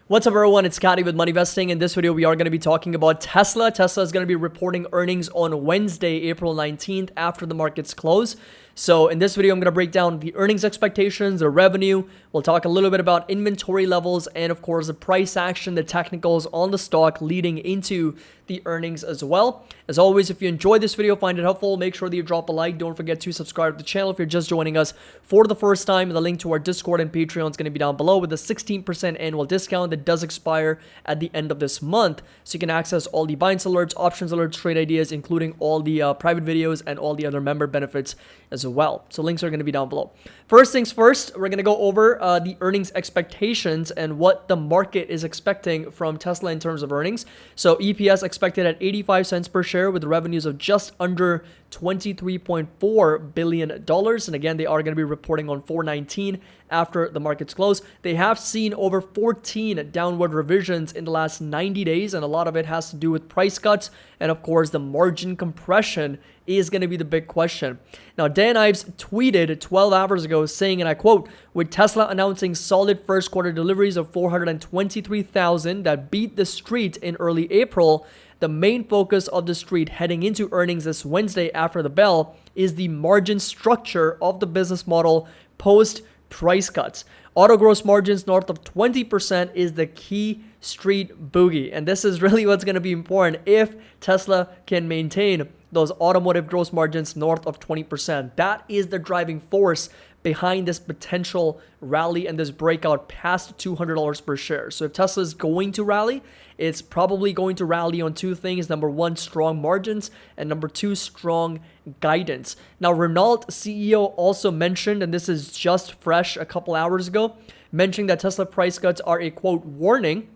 What's up, everyone? It's Scotty with Money Vesting. In this video, we are going to be talking about Tesla. Tesla is going to be reporting earnings on Wednesday, April 19th, after the markets close. So in this video, I'm going to break down the earnings expectations, the revenue. We'll talk a little bit about inventory levels and, of course, the price action, the technicals on the stock leading into the earnings as well. As always, if you enjoyed this video, find it helpful, make sure that you drop a like. Don't forget to subscribe to the channel if you're just joining us for the first time. The link to our Discord and Patreon is going to be down below with a 16% annual discount that does expire at the end of this month. So you can access all the buy and sell alerts, options alerts, trade ideas, including all the private videos and all the other member benefits as well. So links are going to be down below. First things first, we're going to go over the earnings expectations and what the market is expecting from Tesla in terms of earnings. So EPS expected at 85 cents per share with revenues of just under $23.4 billion. And again, they are going to be reporting on 4/19 after the markets close. They have seen over 14 downward revisions in the last 90 days, and a lot of it has to do with price cuts. And of course, the margin compression is going to be the big question. Now, Dan Ives tweeted 12 hours ago saying, and I quote, "With Tesla announcing solid first quarter deliveries of 423,000 that beat the street in early April, the main focus of the street heading into earnings this Wednesday after the bell is the margin structure of the business model post price cuts. Auto gross margins north of 20% is the key street boogie." And this is really what's going to be important if Tesla can maintain those automotive gross margins north of 20%. That is the driving force behind this potential rally and this breakout past $200 per share. So if Tesla is going to rally, it's probably going to rally on two things. Number one, strong margins, and number two, strong guidance. Now, Renault CEO also mentioned, and this is just fresh a couple hours ago, mentioning that Tesla price cuts are a quote warning.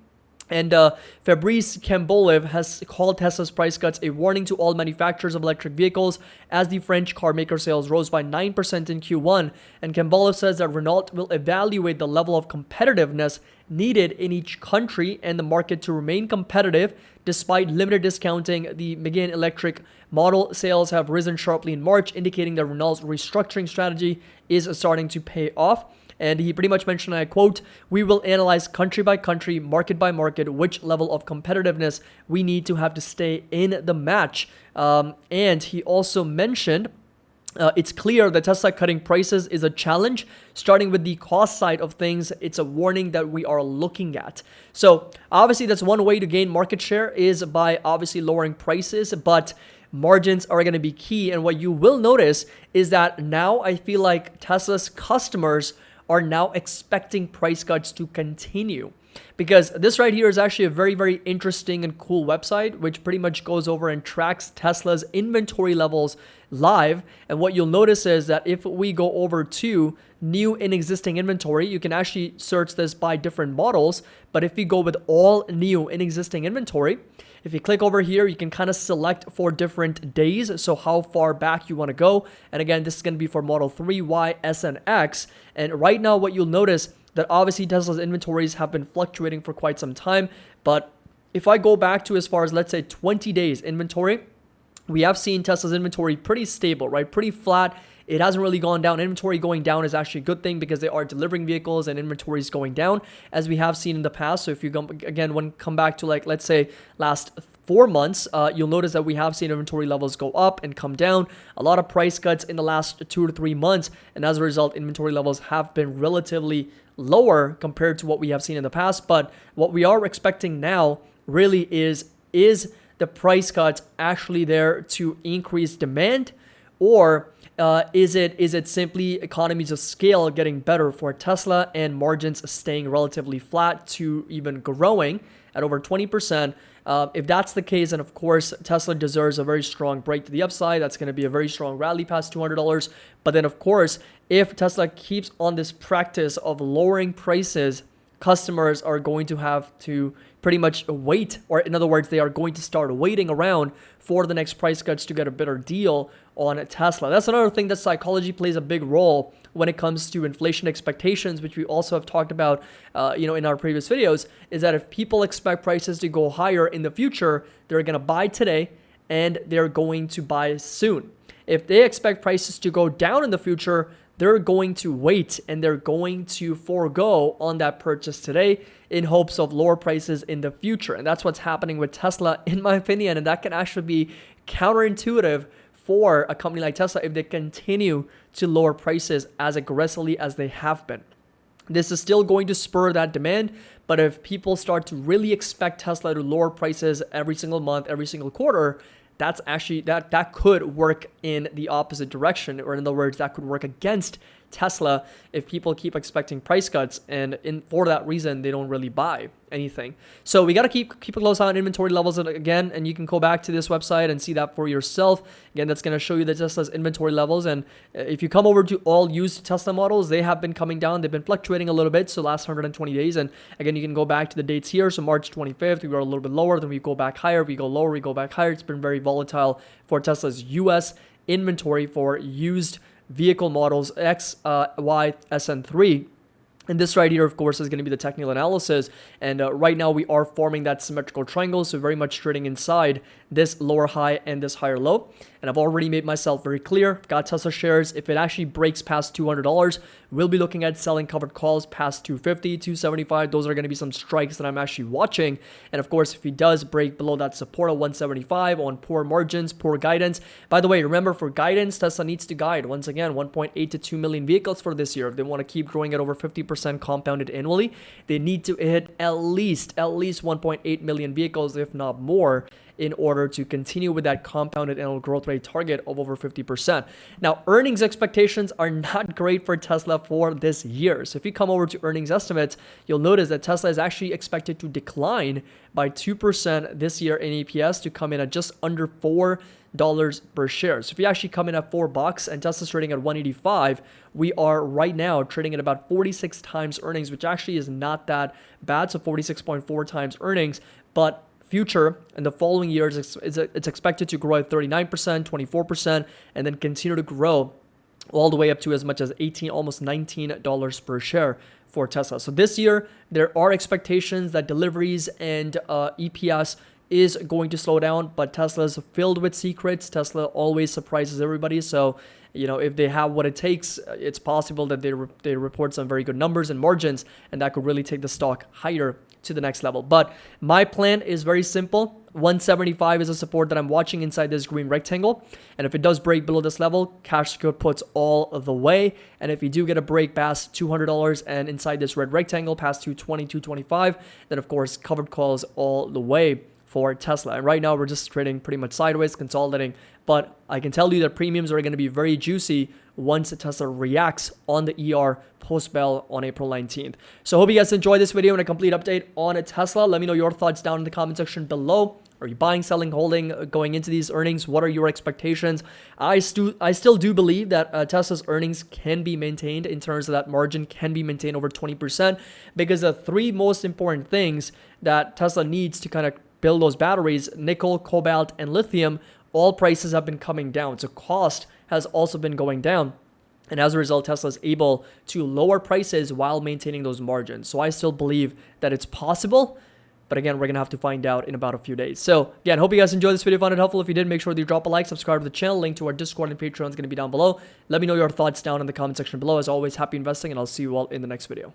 And Fabrice Cambolev has called Tesla's price cuts a warning to all manufacturers of electric vehicles as the French car maker sales rose by 9% in Q1. And Cambolev says that Renault will evaluate the level of competitiveness needed in each country and the market to remain competitive. Despite limited discounting, the Megane electric model sales have risen sharply in March, indicating that Renault's restructuring strategy is starting to pay off. And he pretty much mentioned, I quote, "We will analyze country by country, market by market, which level of competitiveness we need to have to stay in the match." And he also mentioned, it's clear that Tesla cutting prices is a challenge. Starting with the cost side of things, it's a warning that we are looking at. So obviously, that's one way to gain market share is by obviously lowering prices, but margins are going to be key. And what you will notice is that now I feel like Tesla's customers are now expecting price cuts to continue, because this right here is actually a very, very interesting and cool website, which pretty much goes over and tracks Tesla's inventory levels live. And what you'll notice is that if we go over to new and existing inventory, you can actually search this by different models. But if you go with all new and existing inventory, if you click over here, you can kind of select for different days. So how far back you want to go. And again, this is going to be for Model 3, Y, S, and X. And right now, what you'll notice that obviously Tesla's inventories have been fluctuating for quite some time. But if I go back to as far as, let's say, 20 days inventory, we have seen Tesla's inventory pretty stable, right? Pretty flat. It hasn't really gone down. Inventory going down is actually a good thing because they are delivering vehicles and inventory is going down as we have seen in the past. So if you come back to, like, let's say last 4 months, you'll notice that we have seen inventory levels go up and come down. A lot of price cuts in the last 2 to 3 months. And as a result, inventory levels have been relatively lower compared to what we have seen in the past. But what we are expecting now really is the price cuts actually there to increase demand, or is it simply economies of scale getting better for Tesla and margins staying relatively flat to even growing at over 20%? If that's the case, then of course Tesla deserves a very strong break to the upside. That's going to be a very strong rally past $200. But then of course, if Tesla keeps on this practice of lowering prices, customers are going to have to pretty much wait, or in other words, they are going to start waiting around for the next price cuts to get a better deal on Tesla. That's another thing that psychology plays a big role when it comes to inflation expectations, which we also have talked about, in our previous videos, is that if people expect prices to go higher in the future, they're going to buy today and they're going to buy soon. if they expect prices to go down in the future, they're going to wait and they're going to forego on that purchase today in hopes of lower prices in the future. And that's what's happening with Tesla, in my opinion. And that can actually be counterintuitive for a company like Tesla if they continue to lower prices as aggressively as they have been. This is still going to spur that demand, but if people start to really expect Tesla to lower prices every single month, every single quarter, that's actually that could work in the opposite direction, or in other words, that could work against Tesla if people keep expecting price cuts, and for that reason they don't really buy anything. So we got to keep a close eye on inventory levels again, and you can go back to this website and see that for yourself. Again, that's going to show you the Tesla's inventory levels, and if you come over to all used Tesla models, they have been coming down. They've been fluctuating a little bit, so last 120 days, and again, you can go back to the dates here. So March 25th, we were a little bit lower, then we go back higher, we go lower, we go back higher. It's been very volatile for Tesla's US inventory for used vehicle models X, Y, S, and 3. And this right here, of course, is going to be the technical analysis. And right now we are forming that symmetrical triangle. So very much trading inside this lower high and this higher low. And I've already made myself very clear. Got Tesla shares. If it actually breaks past $200, we'll be looking at selling covered calls past 250, 275. Those are going to be some strikes that I'm actually watching. And of course, if he does break below that support of 175 on poor margins, poor guidance. By the way, remember, for guidance, Tesla needs to guide, once again, 1.8 to 2 million vehicles for this year. If they want to keep growing at over 50% compounded annually, they need to hit at least 1.8 million vehicles, if not more, in order to continue with that compounded annual growth rate target of over 50%. Now, earnings expectations are not great for Tesla for this year. So if you come over to earnings estimates, you'll notice that Tesla is actually expected to decline by 2% this year in EPS to come in at just under $4 per share. So if you actually come in at $4 and Tesla's trading at 185, we are right now trading at about 46 times earnings, which actually is not that bad. So 46.4 times earnings, but future and the following years, it's expected to grow at 39%, 24%, and then continue to grow all the way up to as much as almost $19 per share for Tesla. So this year, there are expectations that deliveries and EPS is going to slow down, but Tesla's filled with secrets. Tesla always surprises everybody. So, if they have what it takes, it's possible that they report some very good numbers and margins, and that could really take the stock higher to the next level. But my plan is very simple. 175 is a support that I'm watching inside this green rectangle. And if it does break below this level, cash secure puts all the way. And if you do get a break past $200 and inside this red rectangle past 220, 225, then of course covered calls all the way for Tesla. And right now we're just trading pretty much sideways, consolidating. But I can tell you that premiums are going to be very juicy once Tesla reacts on the ER post-bell on April 19th. So I hope you guys enjoyed this video and a complete update on Tesla. Let me know your thoughts down in the comment section below. Are you buying, selling, holding, going into these earnings? What are your expectations? I still do believe that Tesla's earnings can be maintained in terms of that margin can be maintained over 20%, because the three most important things that Tesla needs to kind of build those batteries, nickel, cobalt, and lithium, all prices have been coming down. So cost has also been going down. And as a result, Tesla is able to lower prices while maintaining those margins. So I still believe that it's possible. But again, we're going to have to find out in about a few days. So again, hope you guys enjoyed this video, found it helpful. If you did, make sure that you drop a like, subscribe to the channel. Link to our Discord and Patreon is going to be down below. Let me know your thoughts down in the comment section below. As always, happy investing, and I'll see you all in the next video.